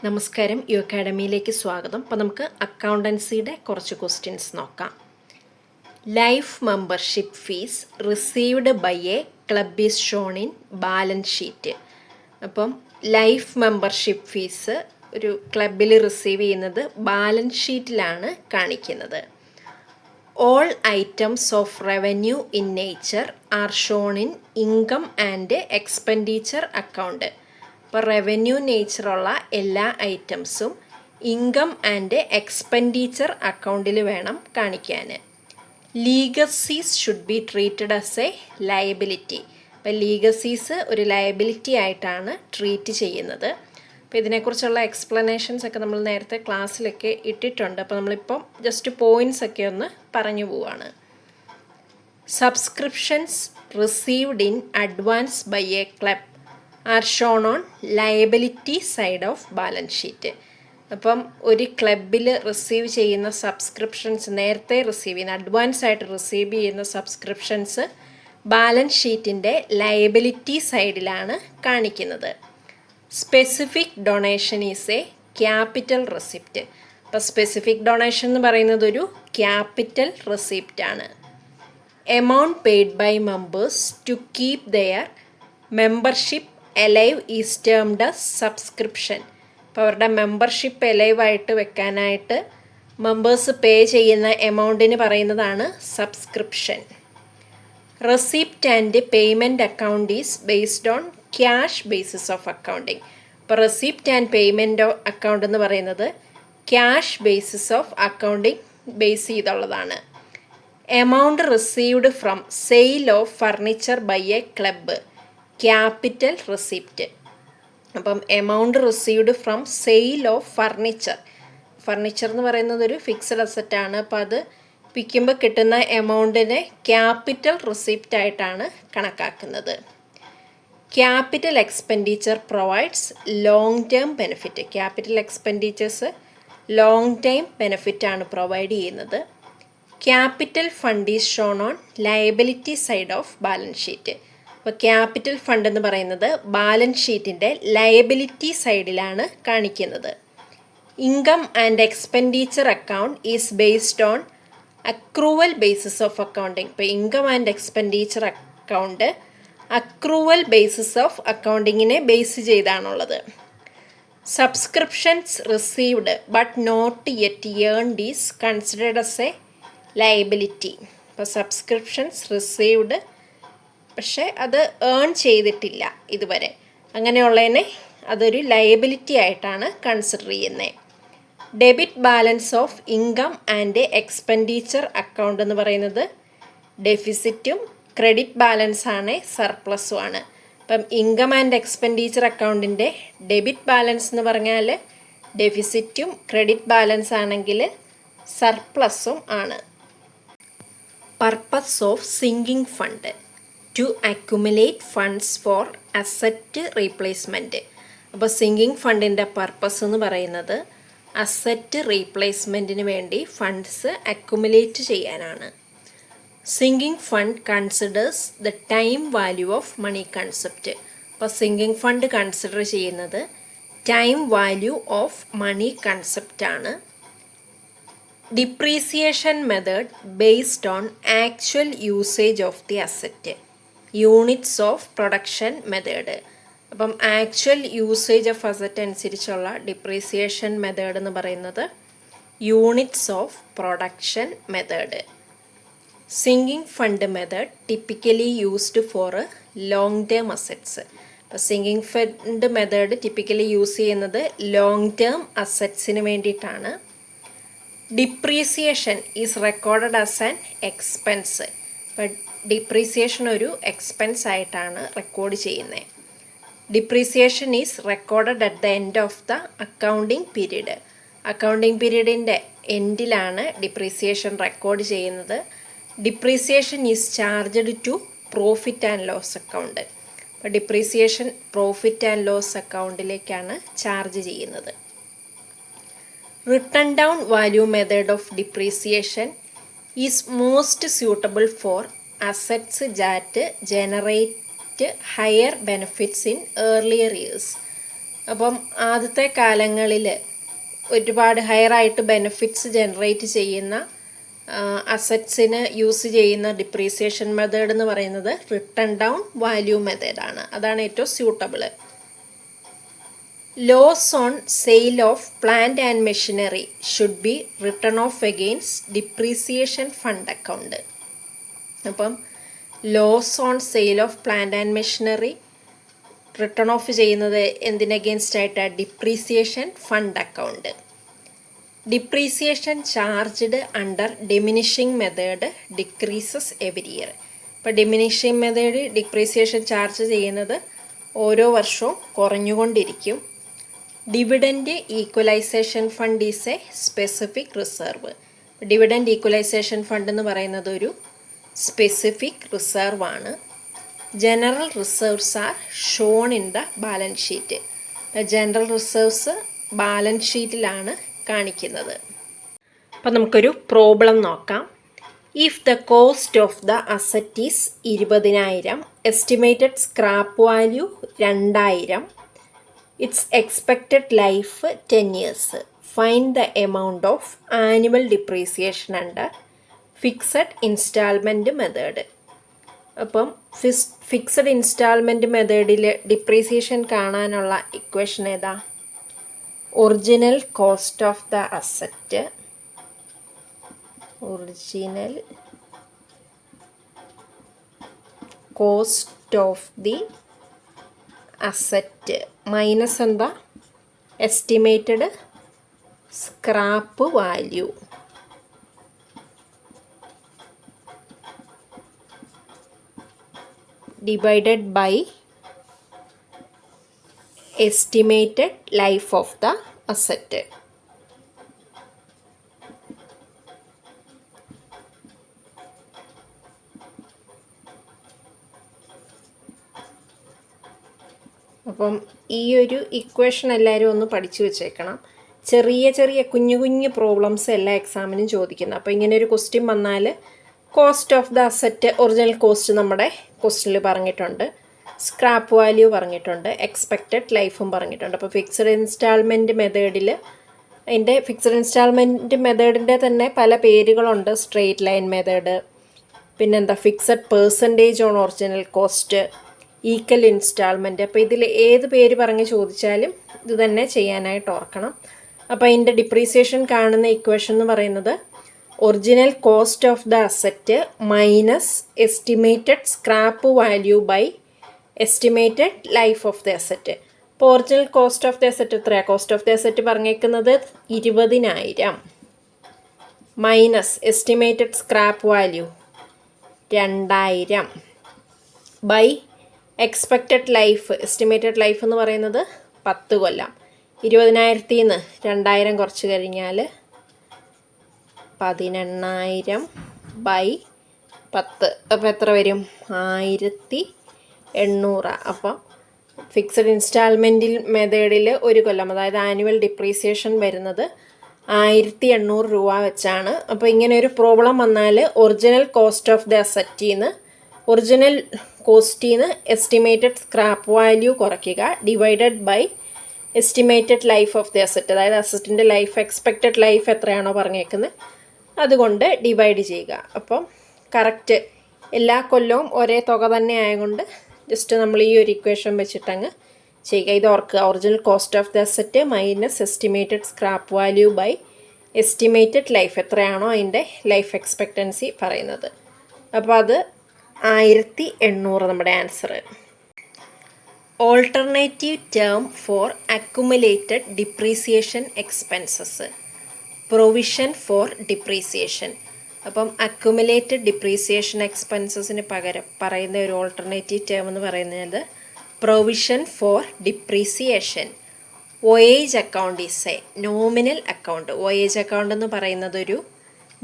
നമസ്കാരം, യു അക്കാഡമിയിലേക്ക് സ്വാഗതം. അപ്പോൾ നമുക്ക് അക്കൗണ്ടൻസിയുടെ കുറച്ച് ക്വസ്റ്റ്യൻസ് നോക്കാം. Life membership fee received by a club is shown in balance sheet. അപ്പം ലൈഫ് മെമ്പർഷിപ്പ് ഫീസ് ഒരു ക്ലബിൽ റിസീവ് ചെയ്യുന്നത് ബാലൻസ് ഷീറ്റിലാണ് കാണിക്കുന്നത്. All items of revenue in nature are shown in income and expenditure account. ഇപ്പോൾ revenue നേച്ചറുള്ള എല്ലാ ഐറ്റംസും ഇൻകം ആൻഡ് എക്സ്പെൻഡിച്ചർ അക്കൗണ്ടിൽ വേണം കാണിക്കാൻ. Legacies should be treated as a liability. അപ്പോൾ ലീഗസീസ് ഒരു ലയബിലിറ്റി ആയിട്ടാണ് ട്രീറ്റ് ചെയ്യുന്നത്. അപ്പോൾ ഇതിനെക്കുറിച്ചുള്ള എക്സ്പ്ലനേഷൻസ് ഒക്കെ നമ്മൾ നേരത്തെ ക്ലാസ്സിലൊക്കെ ഇട്ടിട്ടുണ്ട്. അപ്പോൾ നമ്മളിപ്പം ജസ്റ്റ് പോയിൻറ്റ്സ് ഒക്കെ ഒന്ന് പറഞ്ഞു പോവാണ്. Subscriptions received in advance by a club are shown on liability side of balance sheet. അപ്പം ഒരു ക്ലബിൽ റിസീവ് ചെയ്യുന്ന സബ്സ്ക്രിപ്ഷൻസ്, നേരത്തെ റിസീവ് ചെയ്യുന്ന അഡ്വാൻസ് ആയിട്ട് റിസീവ് ചെയ്യുന്ന സബ്സ്ക്രിപ്ഷൻസ് ബാലൻസ് ഷീറ്റിൻ്റെ ലയബിലിറ്റി സൈഡിലാണ് കാണിക്കുന്നത്. Specific donation is a capital receipt. അപ്പോൾ സ്പെസിഫിക് ഡൊണേഷൻ എന്ന് പറയുന്നത് ഒരു ക്യാപിറ്റൽ റെസിപ്റ്റ് ആണ്. Amount paid by members to keep their membership alive is termed as subscription. അപ്പോൾ അവരുടെ മെമ്പർഷിപ്പ് എലൈവായിട്ട് വെക്കാനായിട്ട് മെമ്പേഴ്സ് പേ ചെയ്യുന്ന എമൗണ്ടിന് പറയുന്നതാണ് subscription. Receipt and payment account is based on cash basis of accounting. ഇപ്പോൾ റെസിപ്റ്റ് ആൻഡ് പേയ്മെൻറ്റ് അക്കൗണ്ട് എന്ന് പറയുന്നത് cash basis of accounting base ചെയ്തുള്ളതാണ്. Amount received from sale of furniture by a club, capital receipt. അപ്പം amount received from sale of furniture. Furniture എന്ന് പറയുന്നത് ഒരു fixed അസറ്റാണ്. അപ്പോൾ അത് വിൽക്കുമ്പോൾ കിട്ടുന്ന എമൗണ്ടിനെ ക്യാപിറ്റൽ റെസിപ്റ്റ് ആയിട്ടാണ് കണക്കാക്കുന്നത്. Capital expenditure provides long term benefit. Capital expenditures long time ബെനിഫിറ്റാണ് പ്രൊവൈഡ് ചെയ്യുന്നത്. Capital fund is shown on liability side of balance sheet. അപ്പോൾ ക്യാപിറ്റൽ ഫണ്ട് എന്ന് പറയുന്നത് ബാലൻസ് ഷീറ്റിൻ്റെ ലയബിലിറ്റി സൈഡിലാണ് കാണിക്കുന്നത്. Income and expenditure account is based on accrual basis of accounting. ഇപ്പോൾ income and expenditure account accrual basis of അക്കൗണ്ടിങ്ങിനെ base ചെയ്താണുള്ളത്. Subscriptions received but not yet earned is considered as a liability. ഇപ്പോൾ subscriptions received പക്ഷേ അത് earn ചെയ്തിട്ടില്ല ഇതുവരെ, അങ്ങനെയുള്ളതിനെ അതൊരു liability ആയിട്ടാണ് കൺസിഡർ ചെയ്യുന്നത്. Debit balance of income and expenditure account എന്ന് പറയുന്നത് ഡെഫിസിറ്റും ക്രെഡിറ്റ് ബാലൻസ് ആണ് സർപ്ലസും ആണ്. അപ്പം ഇൻകം ആൻഡ് എക്സ്പെൻഡിച്ചർ അക്കൗണ്ടിൻ്റെ ഡെബിറ്റ് ബാലൻസ് എന്ന് പറഞ്ഞാൽ ഡെഫിസിറ്റും ക്രെഡിറ്റ് ബാലൻസ് ആണെങ്കിൽ സർപ്ലസും ആണ്. Purpose of sinking fund to accumulate funds for asset replacement. അപ്പോൾ സിങ്കിങ് ഫണ്ടിൻ്റെ പർപ്പസ് എന്ന് പറയുന്നത് അസറ്റ് റീപ്ലേസ്മെൻറ്റിന് വേണ്ടി ഫണ്ട്സ് അക്യുമുലേറ്റ് ചെയ്യാനാണ്. Sinking fund considers the time value of money concept. അപ്പോൾ സിങ്കിങ് ഫണ്ട് കൺസിഡർ ചെയ്യുന്നത് ടൈം വാല്യൂ ഓഫ് മണി കൺസെപ്റ്റാണ്. Depreciation method based on actual usage of the asset. Units of production method. അപ്പം actual usage of asset അനുസരിച്ചുള്ള depreciation method എന്ന് പറയുന്നത് units of production method. Sinking fund method typically used for long term assets. അപ്പോൾ sinking fund method typically use ചെയ്യുന്നത് long term അസറ്റ്സിന് വേണ്ടിയിട്ടാണ്. Depreciation is recorded as an expense. അപ്പോൾ depreciation ഒരു expense ആയിട്ടാണ് റെക്കോർഡ് ചെയ്യുന്നത്. Depreciation is recorded at the end of the accounting period. Accounting പീരീഡിൻ്റെ എൻഡിലാണ് ഡിപ്രീസിയേഷൻ റെക്കോർഡ് ചെയ്യുന്നത്. Depreciation is charged to profit and loss account. അപ്പോൾ ഡിപ്രീസിയേഷൻ പ്രോഫിറ്റ് ആൻഡ് ലോസ് അക്കൗണ്ടിലേക്കാണ് charge ചെയ്യുന്നത്. Written down value method of depreciation is most suitable for assets that generate higher benefits in earlier years. അപ്പം ആദ്യത്തെ കാലങ്ങളിൽ ഒരുപാട് ഹയറായിട്ട് benefits generate ചെയ്യുന്ന അസറ്റ്സിന് use ചെയ്യുന്ന ഡിപ്രീസിയേഷൻ മെത്തേഡ് എന്ന് പറയുന്നത് റിട്ടൺ ഡൗൺ വാല്യൂ മെത്തേഡാണ്. അതാണ് ഏറ്റവും suitable. Loss on sale of plant and machinery should be written off against depreciation fund account. അപ്പം loss on sale of plant and machinery written off ചെയ്യുന്നത് എന്തിനഗെയിൻസ്റ്റ് ആയിട്ടാണ്? Depreciation fund account. Depreciation charged under diminishing method decreases every year. ഇപ്പോൾ diminishing method depreciation charge ചെയ്യുന്നത് ഓരോ വർഷവും കുറഞ്ഞുകൊണ്ടിരിക്കും. Dividend equalisation fund is A specific reserve. Dividend equalisation fund എന്ന് പറയുന്നത് ഒരു സ്പെസിഫിക് റിസർവ് ആണ്. General reserves are shown in the balance sheet. General reserves balance ഷീറ്റിലാണ് കാണിക്കുന്നത്. അപ്പം നമുക്കൊരു പ്രോബ്ലം നോക്കാം. If the cost of the asset is 20,000, estimated scrap value 2,000, it's expected life 10 years, find the amount of annual depreciation under fixed instalment method. അപ്പം fixed instalment മെത്തേഡിൽ depreciation കാണാനുള്ള equation ഏതാ? Original cost of the asset, original cost of the asset minus എന്താ? Estimated scrap value. divided by estimated life of the asset. അപ്പം ഈ ഒരു equation എല്ലാവരും ഒന്ന് പഠിച്ചു വെച്ചേക്കണം. ചെറിയ ചെറിയ കുഞ്ഞു കുഞ്ഞു പ്രോബ്ലംസ് എല്ലാ എക്സാമിനും ചോദിക്കുന്നത്. അപ്പോൾ ഇങ്ങനെ ഒരു ക്വസ്റ്റ്യൻ വന്നാൽ cost of the asset, original cost നമ്മുടെ ക്വസ്റ്റ്യനിൽ പറഞ്ഞിട്ടുണ്ട്, സ്ക്രാപ്പ് വാല്യൂ പറഞ്ഞിട്ടുണ്ട്, എക്സ്പെക്റ്റഡ് ലൈഫും പറഞ്ഞിട്ടുണ്ട്. അപ്പോൾ ഫിക്സഡ് ഇൻസ്റ്റാൾമെൻറ്റ് മെത്തേഡിൽ അതിൻ്റെ ഫിക്സഡ് ഇൻസ്റ്റാൾമെൻറ്റ് മെത്തേഡിൻ്റെ തന്നെ പല പേരുകളുണ്ട്. സ്ട്രെയിറ്റ് ലൈൻ മെത്തേഡ്, പിന്നെന്താ fixed percentage on original cost, equal instalment. അപ്പോൾ ഇതിൽ ഏത് പേര് പറഞ്ഞ് ചോദിച്ചാലും ഇത് തന്നെ ചെയ്യാനായിട്ട് ഓർക്കണം. അപ്പോൾ അതിൻ്റെ ഡിപ്രീസിയേഷൻ കാണുന്ന ഇക്വേഷൻ എന്ന് പറയുന്നത് original cost of the asset minus estimated scrap value by estimated life of the asset. ഇപ്പോൾ original cost of the asset എത്രയാണ്? കോസ്റ്റ് ഓഫ് ദ അസറ്റ് പറഞ്ഞേക്കുന്നത് 20,000 minus estimated scrap value 2,000 by expected life, estimated life എന്ന് പറയുന്നത് 10 കൊല്ലം. 20,000 നിന്ന് 2,000 കുറച്ച് കഴിഞ്ഞാൽ 18,000 by 10. അപ്പോൾ എത്ര വരും? 1,800. അപ്പം ഫിക്സഡ് ഇൻസ്റ്റാൾമെൻറ്റിൽ മെത്തേഡിൽ ഒരു കൊല്ലം, അതായത് ആനുവൽ ഡിപ്രീസിയേഷൻ വരുന്നത് 1,800 രൂപ വെച്ചാണ്. അപ്പോൾ ഇങ്ങനെ ഒരു പ്രോബ്ലം വന്നാൽ ഒറിജിനൽ കോസ്റ്റ് ഓഫ് ദ അസറ്റിന്ന്, ഒറിജിനൽ കോസ്റ്റിന്ന് എസ്റ്റിമേറ്റഡ് സ്ക്രാപ്പ് വാല്യൂ കുറയ്ക്കുക, divided by estimated life of the asset, അതായത് അസറ്റിൻ്റെ ലൈഫ്, എക്സ്പെക്റ്റഡ് ലൈഫ് എത്രയാണോ പറഞ്ഞേക്കുന്നത് അതുകൊണ്ട് ഡിവൈഡ് ചെയ്യുക. അപ്പം കറക്റ്റ് എല്ലാ കൊല്ലവും ഒരേ തുക തന്നെ ആയതുകൊണ്ട് ജസ്റ്റ് നമ്മൾ ഈ ഒരു ഇക്വേഷൻ വെച്ചിട്ടങ്ങ് ചെയ്യുക. ഇത് ഓർക്കുക, original cost of the asset minus estimated scrap value by estimated life, എത്രയാണോ അതിൻ്റെ ലൈഫ് എക്സ്പെക്റ്റൻസി പറയുന്നത്. അപ്പോൾ അത് 1,800 നമ്മുടെ answer. Alternative term for accumulated depreciation expenses, provision for depreciation. അപ്പം അക്യുമുലേറ്റഡ് ഡിപ്രീസിയേഷൻ എക്സ്പെൻസസിന് പകരം പറയുന്ന ഒരു ഓൾട്ടർനേറ്റീവ് ടേം എന്ന് പറയുന്നത് provision for depreciation. Voyage account is a nominal account. Voyage account എന്ന് പറയുന്നത് ഒരു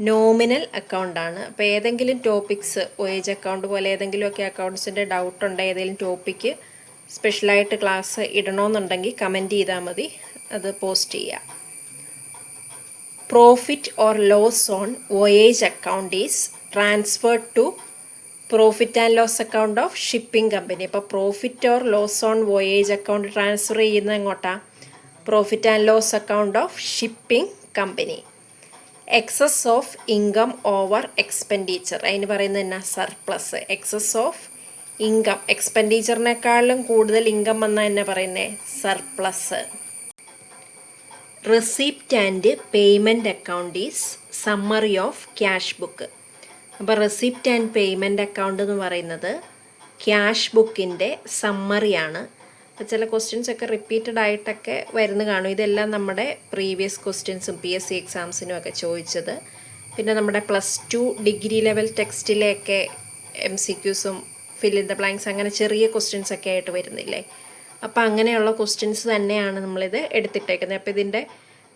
നോമിനൽ അക്കൗണ്ടാണ്. അപ്പോൾ ഏതെങ്കിലും ടോപ്പിക്സ് വോയേജ് അക്കൗണ്ട് പോലെ ഏതെങ്കിലുമൊക്കെ അക്കൗണ്ട്സിൻ്റെ ഡൗട്ട് ഉണ്ട്, ഏതെങ്കിലും ടോപ്പിക്ക് സ്പെഷ്യലായിട്ട് ക്ലാസ് ഇടണമെന്നുണ്ടെങ്കിൽ കമൻറ്റ് ചെയ്താൽ മതി, അത് പോസ്റ്റ് ചെയ്യാം. Profit or loss on voyage account is transferred to profit and loss account of shipping company. അപ്പോൾ profit or loss on voyage account transfer ചെയ്യുന്നത് എങ്ങോട്ടാ? Profit and loss account of shipping company. Excess of income over expenditure, അതിന് പറയുന്നത് എന്നാ? Surplus. Excess of income, എക്സ്പെൻഡിച്ചറിനേക്കാളും കൂടുതൽ income വന്നാൽ എന്നാ പറയുന്നത്? Surplus. Receipt and payment account is summary of cash book. അപ്പോൾ റെസിപ്റ്റ് ആൻഡ് പേയ്മെൻറ്റ് അക്കൗണ്ട് എന്ന് പറയുന്നത് ക്യാഷ് ബുക്കിൻ്റെ സമ്മറിയാണ്. അപ്പോൾ ചില ക്വസ്റ്റ്യൻസ് ഒക്കെ റിപ്പീറ്റഡ് ആയിട്ടൊക്കെ വരുന്ന കാണും. ഇതെല്ലാം നമ്മുടെ പ്രീവിയസ് ക്വസ്റ്റ്യൻസും PSC എക്സാംസിനും ഒക്കെ ചോദിച്ചത്. പിന്നെ നമ്മുടെ +2 ഡിഗ്രി ലെവൽ ടെക്സ്റ്റിലെയൊക്കെ MCQസും ഫിൽ ഇൻ ദ ബ്ലാങ്ക്സ് അങ്ങനെ ചെറിയ ക്വസ്റ്റ്യൻസ് ഒക്കെ ആയിട്ട് വരുന്നില്ലേ? അപ്പോൾ അങ്ങനെയുള്ള ക്വസ്റ്റ്യൻസ് തന്നെയാണ് നമ്മളിത് എടുത്തിട്ടേക്കുന്നത്. അപ്പോൾ ഇതിൻ്റെ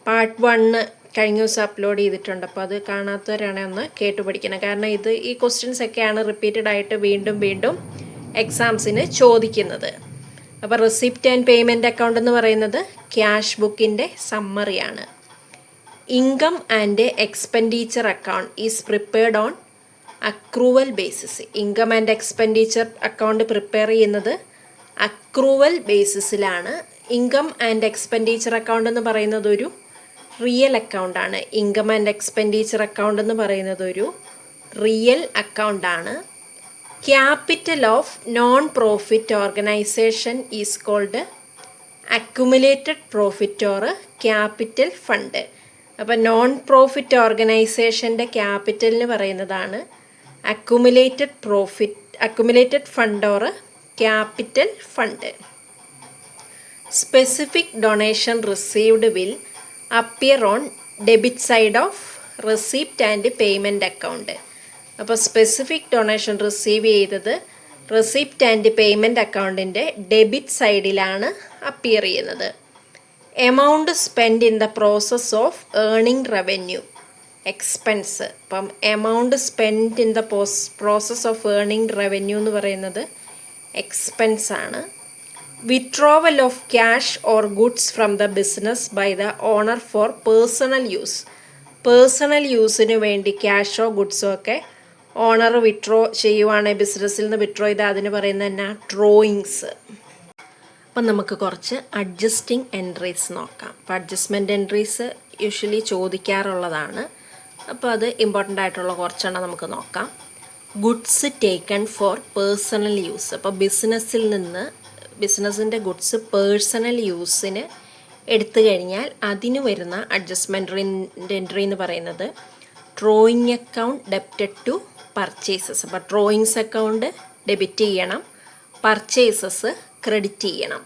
പാർട്ട് 1 കഴിഞ്ഞ ദിവസം അപ്ലോഡ് ചെയ്തിട്ടുണ്ട്. അപ്പോൾ അത് കാണാത്തവരാണെങ്കിൽ ഒന്ന് കേട്ടു പഠിക്കണം. കാരണം ഈ ക്വസ്റ്റ്യൻസ് ഒക്കെയാണ് റിപ്പീറ്റഡ് ആയിട്ട് വീണ്ടും വീണ്ടും എക്സാംസിന് ചോദിക്കുന്നത്. അപ്പോൾ റെസിപ്റ്റ് ആൻഡ് പേയ്മെൻറ്റ് അക്കൗണ്ട് എന്ന് പറയുന്നത് ക്യാഷ് ബുക്കിൻ്റെ സമ്മറിയാണ്. Income and expenditure account is prepared on accrual basis. Income and expenditure account prepare ചെയ്യുന്നത് അക്രൂവൽ ബേസിസിലാണ്. ഇൻകം ആൻഡ് എക്സ്പെൻഡിച്ചർ അക്കൗണ്ട് എന്ന് പറയുന്നത് ഒരു റിയൽ അക്കൗണ്ടാണ്. ഇൻകം ആൻഡ് എക്സ്പെൻഡിച്ചർ അക്കൗണ്ട് എന്ന് പറയുന്നത് ഒരു റിയൽ അക്കൗണ്ടാണ്. Capital of non profit organisation is called accumulated profit or capital fund. അപ്പോൾ നോൺ പ്രോഫിറ്റ് ഓർഗനൈസേഷൻ്റെ ക്യാപിറ്റലിന് പറയുന്നതാണ് accumulated fund or capital fund. Specific donation received will appear on debit side of receipt and payment account. അപ്പോൾ specific donation receive ചെയ്തത് receipt and payment അക്കൗണ്ടിൻ്റെ debit സൈഡിലാണ് appear ചെയ്യുന്നത്. Amount spend in the process of earning revenue expense. അപ്പം amount spend in the process of earning revenue എന്ന് പറയുന്നത് എക്സ്പെൻസാണ്. Withdrawal of cash or goods from the business by the owner for personal use. Personal യൂസിന് വേണ്ടി ക്യാഷോ ഗുഡ്സോ ഒക്കെ owner withdraw ചെയ്യുവാണെങ്കിൽ ബിസിനസ്സിൽ നിന്ന് വിത്ഡ്രോ ചെയ്താൽ അതിന് പറയുന്നത് എന്നാ? ഡ്രോയിങ്സ്. അപ്പം നമുക്ക് കുറച്ച് അഡ്ജസ്റ്റിംഗ് എൻട്രീസ് നോക്കാം. അപ്പോൾ അഡ്ജസ്റ്റ്മെൻറ്റ് എൻട്രീസ് യൂഷ്വലി ചോദിക്കാറുള്ളതാണ്. അപ്പോൾ അത് ഇമ്പോർട്ടൻ്റ് ആയിട്ടുള്ള കുറച്ചെണ്ണം നമുക്ക് നോക്കാം. Goods taken four personal use. അപ്പോൾ ബിസിനസ്സിൻ്റെ ഗുഡ്സ് പേഴ്സണൽ യൂസിന് എടുത്തു കഴിഞ്ഞാൽ അതിന് വരുന്ന അഡ്ജസ്റ്റ്മെൻറ്റ് എൻട്രി എന്ന് പറയുന്നത് drawing account debited to purchases. അപ്പോൾ ഡ്രോയിങ്സ് അക്കൗണ്ട് ഡെബിറ്റ് ചെയ്യണം, പർച്ചേസസ് ക്രെഡിറ്റ് ചെയ്യണം.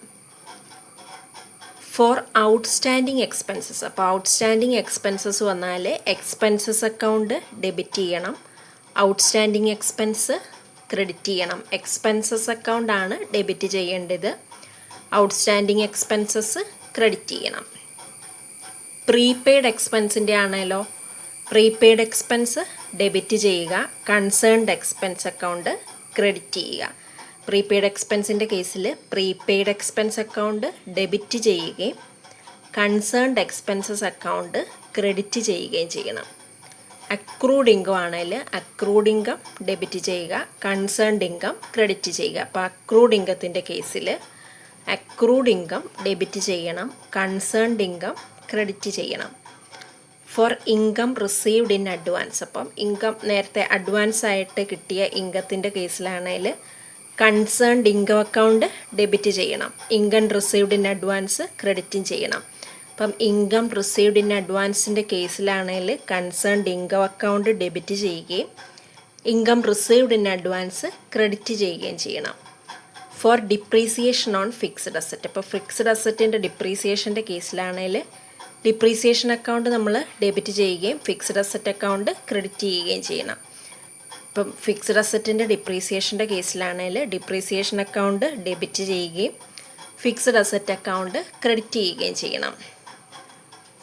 For outstanding expenses. അപ്പോൾ ഔട്ട്സ്റ്റാൻഡിങ് എക്സ്പെൻസസ് വന്നാൽ എക്സ്പെൻസസ് അക്കൗണ്ട് ഡെബിറ്റ് ചെയ്യണം, ഔട്ട്സ്റ്റാൻഡിങ് എക്സ്പെൻസ് ക്രെഡിറ്റ് ചെയ്യണം. എക്സ്പെൻസസ് അക്കൗണ്ടാണ് ഡെബിറ്റ് ചെയ്യേണ്ടത്, ഔട്ട്സ്റ്റാൻഡിങ് എക്സ്പെൻസസ് ക്രെഡിറ്റ് ചെയ്യണം. പ്രീപെയ്ഡ് എക്സ്പെൻസിൻ്റെ ആണല്ലോ പ്രീപെയ്ഡ് എക്സ്പെൻസ് ഡെബിറ്റ് ചെയ്യുക, കൺസേൺഡ് എക്സ്പെൻസ് അക്കൗണ്ട് ക്രെഡിറ്റ് ചെയ്യുക. പ്രീപെയ്ഡ് എക്സ്പെൻസിൻ്റെ കേസിൽ പ്രീപെയ്ഡ് എക്സ്പെൻസ് അക്കൗണ്ട് ഡെബിറ്റ് ചെയ്യുകയും കൺസേൺഡ് എക്സ്പെൻസസ് അക്കൗണ്ട് ക്രെഡിറ്റ് ചെയ്യുകയും ചെയ്യണം. അക്രൂഡ് ഇൻകം ആണെങ്കിൽ അക്രൂഡ് ഇൻകം ഡെബിറ്റ് ചെയ്യുക, കൺസേൺഡ് ഇൻകം ക്രെഡിറ്റ് ചെയ്യുക. അപ്പോൾ അക്രൂഡ് ഇൻകത്തിൻ്റെ കേസിൽ അക്രൂഡ് ഇൻകം ഡെബിറ്റ് ചെയ്യണം, കൺസേൺഡ് ഇൻകം ക്രെഡിറ്റ് ചെയ്യണം. For income received in advance. അപ്പം ഇൻകം നേരത്തെ അഡ്വാൻസ് ആയിട്ട് കിട്ടിയ ഇൻകത്തിൻ്റെ കേസിലാണെങ്കിൽ കൺസേൺഡ് ഇൻകം അക്കൗണ്ട് ഡെബിറ്റ് ചെയ്യണം, ഇൻകം റിസീവ്ഡ് ഇൻ അഡ്വാൻസ് ക്രെഡിറ്റും ചെയ്യണം. അപ്പം ഇൻകം റിസീവ്ഡ് ഇൻ അഡ്വാൻസിൻ്റെ കേസിലാണെങ്കിൽ കൺസേൺഡ് ഇൻകം അക്കൗണ്ട് ഡെബിറ്റ് ചെയ്യുകയും income received in advance credit ചെയ്യുകയും ചെയ്യണം. For depreciation on fixed asset. അപ്പോൾ ഫിക്സ്ഡ് അസറ്റിൻ്റെ ഡിപ്രീസിയേഷൻ്റെ കേസിലാണെങ്കിൽ ഡിപ്രീസിയേഷൻ അക്കൗണ്ട് നമ്മൾ ഡെബിറ്റ് ചെയ്യുകയും ഫിക്സ്ഡ് അസറ്റ് അക്കൗണ്ട് ക്രെഡിറ്റ് ചെയ്യുകയും ചെയ്യണം. ഇപ്പം ഫിക്സ്ഡ് അസറ്റിൻ്റെ ഡിപ്രീസിയേഷൻ്റെ കേസിലാണെങ്കിൽ ഡിപ്രീസിയേഷൻ അക്കൗണ്ട് ഡെബിറ്റ് ചെയ്യുകയും ഫിക്സ്ഡ് അസറ്റ് അക്കൗണ്ട് ക്രെഡിറ്റ് ചെയ്യുകയും ചെയ്യണം.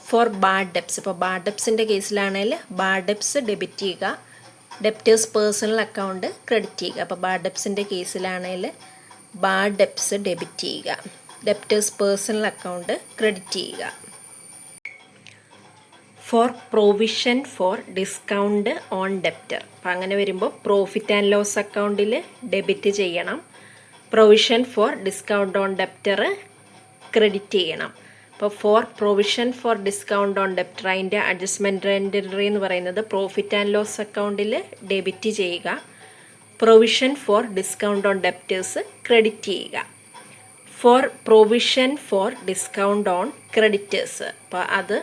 For bad debts. ഇപ്പോൾ ബാഡ് ഡെപ്സിൻ്റെ കേസിലാണെങ്കിൽ ബാഡ് ഡെപ്സ് ഡെബിറ്റ് ചെയ്യുക, ഡെപ്റ്റേഴ്സ് പേഴ്സണൽ അക്കൗണ്ട് ക്രെഡിറ്റ് ചെയ്യുക. അപ്പോൾ ബാഡ് ഡെപ്സിൻ്റെ കേസിലാണെങ്കിൽ ബാഡ് ഡെപ്സ് ഡെബിറ്റ് ചെയ്യുക, ഡെപ്റ്റേഴ്സ് പേഴ്സണൽ അക്കൗണ്ട് ക്രെഡിറ്റ് ചെയ്യുക. For provision for discount on debtor. അപ്പം അങ്ങനെ വരുമ്പോൾ പ്രോഫിറ്റ് ആൻഡ് ലോസ് അക്കൗണ്ടിൽ ഡെബിറ്റ് ചെയ്യണം, provision for discount on debtor credit ചെയ്യണം. അപ്പോൾ for provision for discount on debtor അതിൻ്റെ അഡ്ജസ്റ്റ്മെൻറ്റ് എൻട്രി എന്ന് പറയുന്നത് പ്രോഫിറ്റ് ആൻഡ് ലോസ് അക്കൗണ്ടിൽ ഡെബിറ്റ് ചെയ്യുക, provision for discount on debtors credit ചെയ്യുക. For provision for discount on creditors, അപ്പോൾ അത്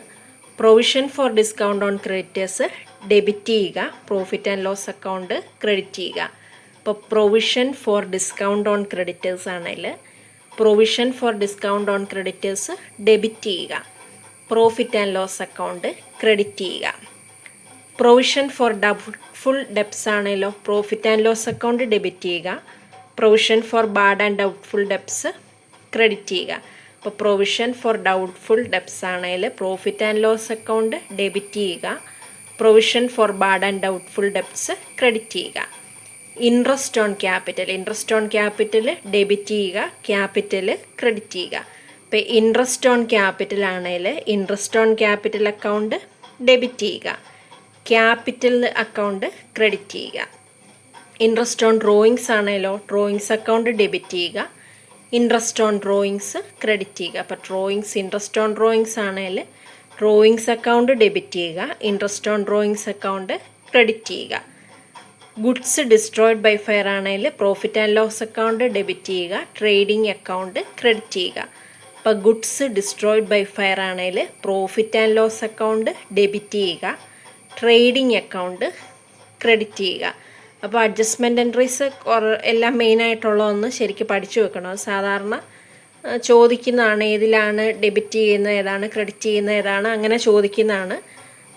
provision for discount on creditors debit ചെയ്യുക, profit and loss account credit ചെയ്യുക. അപ്പോൾ provision for discount on creditors ആണെങ്കിൽ provision for discount on creditors debit ചെയ്യുക, profit and loss account credit ചെയ്യുക. Provision for doubtful debts ആണെങ്കിലോ profit and loss account debit ചെയ്യുക, provision for bad and doubtful debts credit ചെയ്യുക. അപ്പോൾ provision for doubtful debts ആണെങ്കിൽ profit and loss account debit ചെയ്യുക, provision for bad and doubtful debts credit ചെയ്യുക. Interest on capital debit ചെയ്യുക, capital credit ചെയ്യുക. ഇപ്പോൾ interest on capital ആണെങ്കിൽ interest on capital account debit ചെയ്യുക, ക്യാപിറ്റൽ അക്കൗണ്ട് ക്രെഡിറ്റ് ചെയ്യുക. Interest on drawings ആണെങ്കിലോ drawings account debit ചെയ്യുക, ഇൻട്രസ്റ്റ് ഓൺ ഡ്രോയിങ്സ് ക്രെഡിറ്റ് ചെയ്യുക. അപ്പോൾ ഇൻട്രസ്റ്റ് ഓൺ ഡ്രോയിങ്സ് ആണെങ്കിൽ ഡ്രോയിങ്സ് അക്കൗണ്ട് ഡെബിറ്റ് ചെയ്യുക, interest on drawings account credit ചെയ്യുക. ഗുഡ്സ് ഡിസ്ട്രോയിഡ് ബൈ ഫയർ ആണെങ്കിൽ profit and loss account debit ചെയ്യുക, ട്രേഡിംഗ് അക്കൗണ്ട് ക്രെഡിറ്റ് ചെയ്യുക. അപ്പോൾ ഗുഡ്സ് ഡിസ്ട്രോയിഡ് ബൈ ഫയർ ആണെങ്കിൽ profit and loss account debit ചെയ്യുക, trading account credit ചെയ്യുക. അപ്പോൾ അഡ്ജസ്റ്റ്മെൻറ്റ് എൻട്രീസ് എല്ലാം മെയിനായിട്ടുള്ളതൊന്ന് ശരിക്കും പഠിച്ചു വെക്കണം. സാധാരണ ചോദിക്കുന്നതാണ് ഏതിലാണ് ഡെബിറ്റ് ചെയ്യുന്നത് ഏതാണ് ക്രെഡിറ്റ് ചെയ്യുന്നത് ഏതാണ് അങ്ങനെ ചോദിക്കുന്നതാണ്.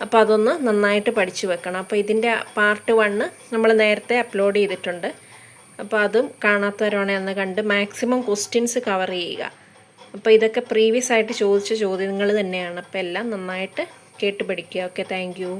അപ്പോൾ അതൊന്ന് നന്നായിട്ട് പഠിച്ചു വെക്കണം. അപ്പോൾ ഇതിൻ്റെ പാർട്ട് 1 നമ്മൾ നേരത്തെ അപ്ലോഡ് ചെയ്തിട്ടുണ്ട്. അപ്പോൾ അതും കാണാത്തവരാണെങ്കിൽ ഒന്ന് കണ്ട് മാക്സിമം ക്വസ്റ്റ്യൻസ് കവർ ചെയ്യുക. അപ്പോൾ ഇതൊക്കെ പ്രീവിയസ് ആയിട്ട് ചോദിച്ച ചോദ്യങ്ങൾ തന്നെയാണ്. അപ്പോൾ എല്ലാം നന്നായിട്ട് കേട്ട് പഠിക്കുക. Okay, thank you.